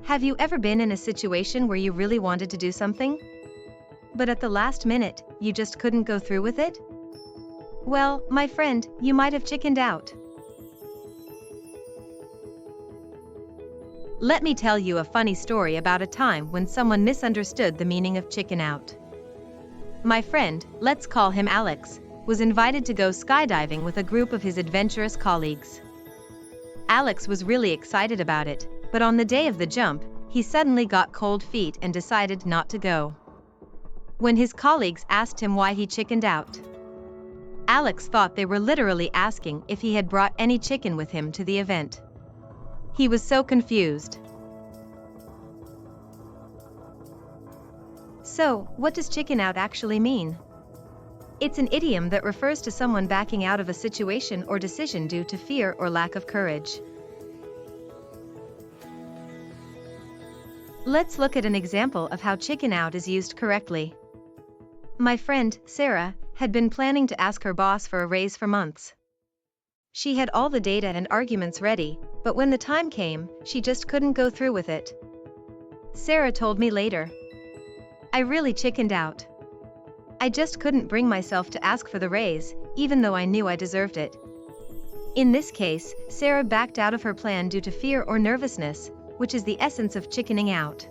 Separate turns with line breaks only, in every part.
Have you ever been in a situation where you really wanted to do something, but at the last minute, you just couldn't go through with it? Well, my friend, you might have chickened out. Let me tell you a funny story about a time when someone misunderstood the meaning of chicken out. My friend, let's call him Alex, was invited to go skydiving with a group of his adventurous colleagues. Alex was really excited about it, but on the day of the jump, he suddenly got cold feet and decided not to go. When his colleagues asked him why he chickened out, Alex thought they were literally asking if he had brought any chicken with him to the event. He was so confused. So, what does chicken out actually mean? It's an idiom that refers to someone backing out of a situation or decision due to fear or lack of courage. Let's look at an example of how chicken out is used correctly. My friend, Sarah, had been planning to ask her boss for a raise for months. She had all the data and arguments ready, but when the time came, she just couldn't go through with it. Sarah told me later, "I really chickened out. I just couldn't bring myself to ask for the raise, even though I knew I deserved it." In this case, Sarah backed out of her plan due to fear or nervousness, which is the essence of chickening out.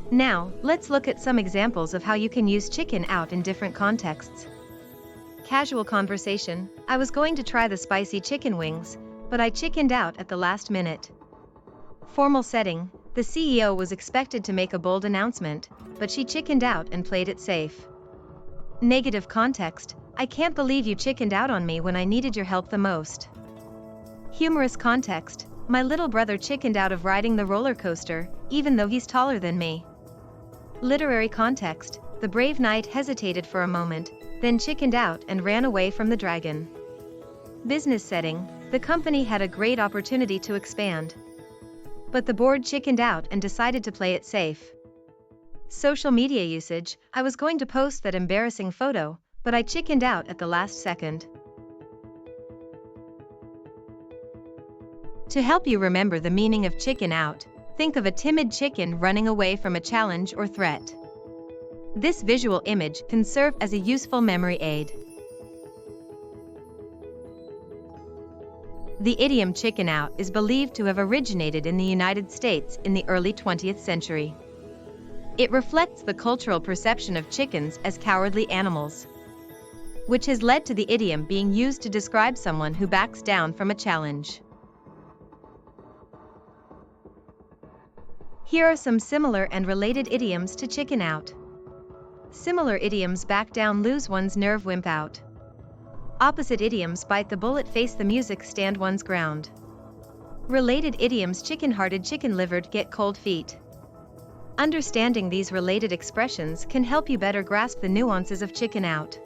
Now, let's look at some examples of how you can use chicken out in different contexts. Casual conversation: "I was going to try the spicy chicken wings, but I chickened out at the last minute." Formal setting: the CEO was expected to make a bold announcement, but she chickened out and played it safe. Negative context: "I can't believe you chickened out on me when I needed your help the most." Humorous context: "My little brother chickened out of riding the roller coaster, even though he's taller than me." Literary context: the brave knight hesitated for a moment, then chickened out and ran away from the dragon. Business setting: the company had a great opportunity to expand, but the board chickened out and decided to play it safe. Social media usage: "I was going to post that embarrassing photo, but I chickened out at the last second." To help you remember the meaning of chicken out, think of a timid chicken running away from a challenge or threat. This visual image can serve as a useful memory aid. The idiom chicken out is believed to have originated in the United States in the early 20th century. It reflects the cultural perception of chickens as cowardly animals, which has led to the idiom being used to describe someone who backs down from a challenge. Here are some similar and related idioms to chicken out. Similar idioms: back down, lose one's nerve, wimp out. Opposite idioms: bite the bullet, face the music, stand one's ground. Related idioms: chicken-hearted, chicken-livered, get cold feet. Understanding these related expressions can help you better grasp the nuances of chicken out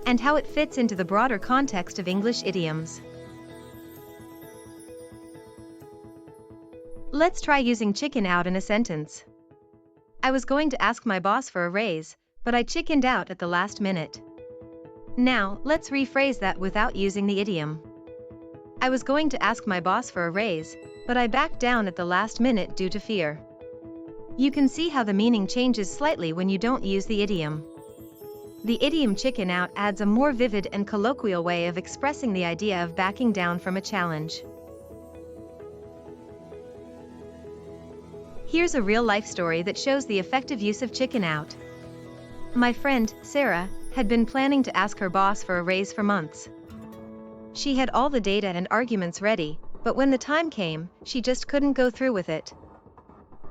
and how it fits into the broader context of English idioms. Let's try using chicken out in a sentence. "I was going to ask my boss for a raise, but I chickened out at the last minute." Now, let's rephrase that without using the idiom. "I was going to ask my boss for a raise, but I backed down at the last minute due to fear." You can see how the meaning changes slightly when you don't use the idiom. The idiom chicken out adds a more vivid and colloquial way of expressing the idea of backing down from a challenge. Here's a real-life story that shows the effective use of chicken out. My friend, Sarah, had been planning to ask her boss for a raise for months. She had all the data and arguments ready, but when the time came, she just couldn't go through with it.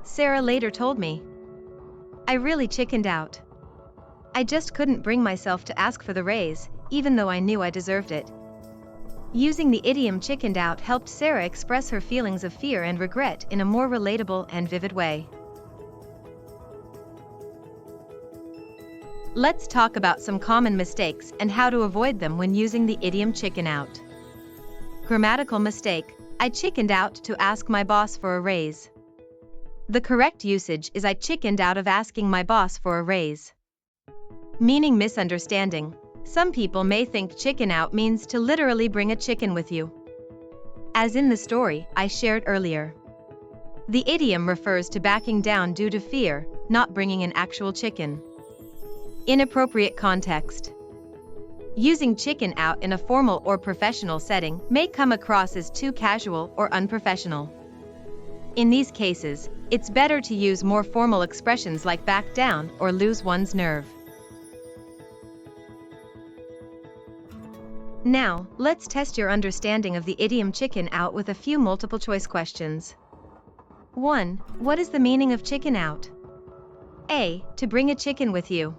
Sarah later told me, "I really chickened out. I just couldn't bring myself to ask for the raise, even though I knew I deserved it." Using the idiom chickened out helped Sarah express her feelings of fear and regret in a more relatable and vivid way. Let's talk about some common mistakes and how to avoid them when using the idiom chicken out. Grammatical mistake: I chickened out to ask my boss for a raise. The correct usage is I chickened out of asking my boss for a raise. Meaning misunderstanding: some people may think chicken out means to literally bring a chicken with you. as in the story I shared earlier. The idiom refers to backing down due to fear, not bringing an actual chicken. Inappropriate context. Using chicken out in a formal or professional setting may come across as too casual or unprofessional. In these cases, it's better to use more formal expressions like back down or lose one's nerve. Now, let's test your understanding of the idiom chicken out with a few multiple choice questions. 1. What is the meaning of chicken out? A. To bring a chicken with you.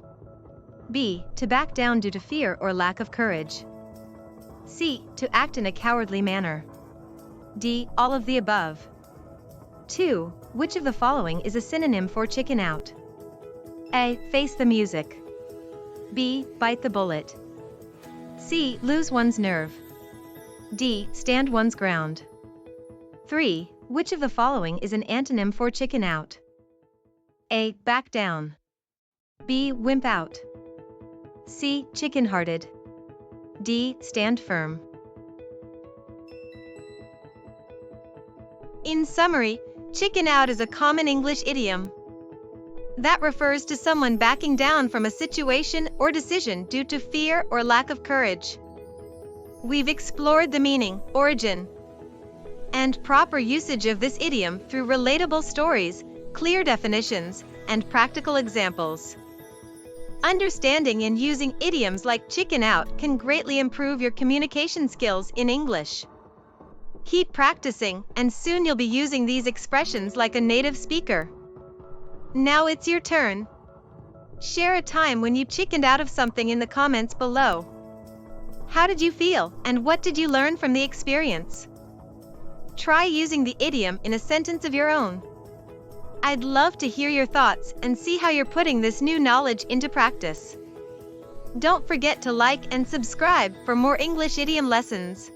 B. To back down due to fear or lack of courage. C. To act in a cowardly manner. D. All of the above. 2. Which of the following is a synonym for chicken out? A. Face the music. B. Bite the bullet. C. Lose one's nerve. D. Stand one's ground. 3. Which of the following is an antonym for chicken out? A. Back down. B. Wimp out. C. Chicken-hearted. D. Stand firm. In summary, chicken out is a common English idiom that refers to someone backing down from a situation or decision due to fear or lack of courage. We've explored the meaning, origin, and proper usage of this idiom through relatable stories, clear definitions, and practical examples. Understanding and using idioms like chicken out can greatly improve your communication skills in English. Keep practicing, and soon you'll be using these expressions like a native speaker. Now it's your turn. Share a time when you chickened out of something in the comments below. How did you feel, and what did you learn from the experience? Try using the idiom in a sentence of your own. I'd love to hear your thoughts and see how you're putting this new knowledge into practice. Don't forget to like and subscribe for more English idiom lessons.